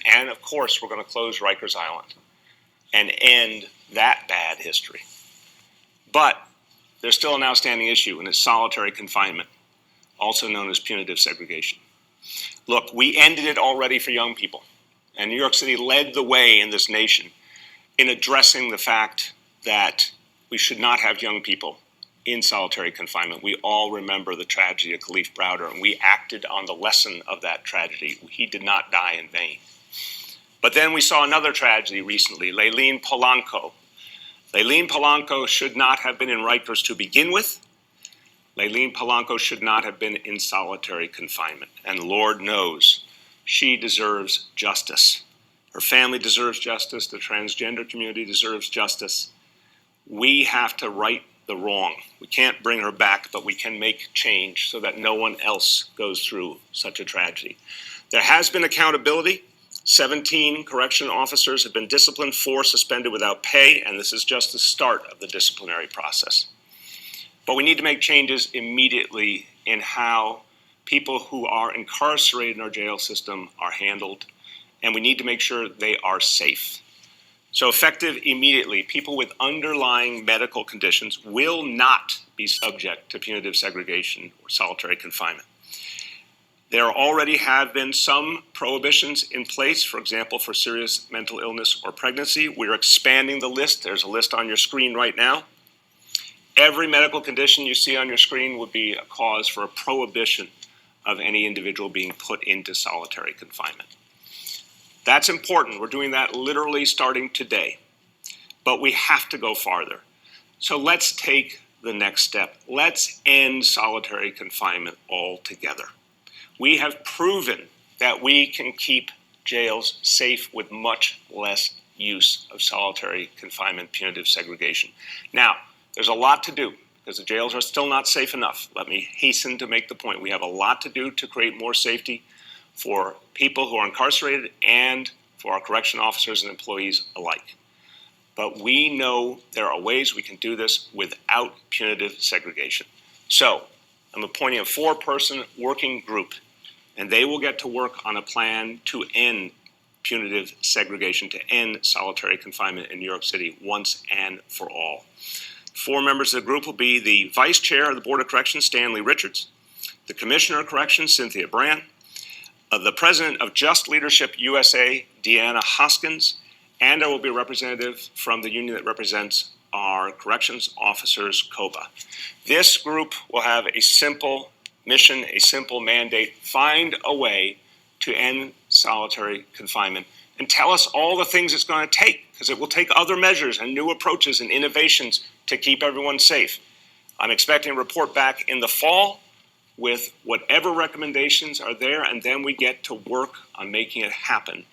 And of course, we're going to close Rikers Island and end that bad history. But there's still an outstanding issue, and it's solitary confinement, also known as punitive segregation. Look, we ended it already for young people, and New York City led the way in this nation in addressing the fact that we should not have young people in solitary confinement. We all remember the tragedy of Khalif Browder, and we acted on the lesson of that tragedy. He did not die in vain. But then we saw another tragedy recently, Layleen Polanco. Layleen Polanco should not have been in Rikers to begin with. Layleen Polanco should not have been in solitary confinement. And Lord knows she deserves justice. Her family deserves justice. The transgender community deserves justice. We have to right the wrong. We can't bring her back, but we can make change so that no one else goes through such a tragedy. There has been accountability. 17 correction officers have been disciplined, 4 suspended without pay, and this is just the start of the disciplinary process. But we need to make changes immediately in how people who are incarcerated in our jail system are handled, and we need to make sure they are safe. So effective immediately, people with underlying medical conditions will not be subject to punitive segregation or solitary confinement. There already have been some prohibitions in place, for example, for serious mental illness or pregnancy. We're expanding the list. There's a list on your screen right now. Every medical condition you see on your screen would be a cause for a prohibition of any individual being put into solitary confinement. That's important. We're doing that literally starting today. But we have to go farther. So let's take the next step. Let's end solitary confinement altogether. We have proven that we can keep jails safe with much less use of solitary confinement, punitive segregation. Now, there's a lot to do because the jails are still not safe enough. Let me hasten to make the point. We have a lot to do to create more safety for people who are incarcerated and for our correction officers and employees alike. But we know there are ways we can do this without punitive segregation. So I'm appointing a 4-person working group, and they will get to work on a plan to end punitive segregation, to end solitary confinement in New York City once and for all. 4 members of the group will be the Vice Chair of the Board of Corrections, Stanley Richards, the Commissioner of Corrections, Cynthia Brand, the President of Just Leadership USA, Deanna Hoskins, and there will be a representative from the union that represents our corrections officers, COBA. This group will have a simple mission, a simple mandate: find a way to end solitary confinement and tell us all the things it's going to take, because it will take other measures and new approaches and innovations to keep everyone safe. I'm expecting a report back in the fall with whatever recommendations are there, and then we get to work on making it happen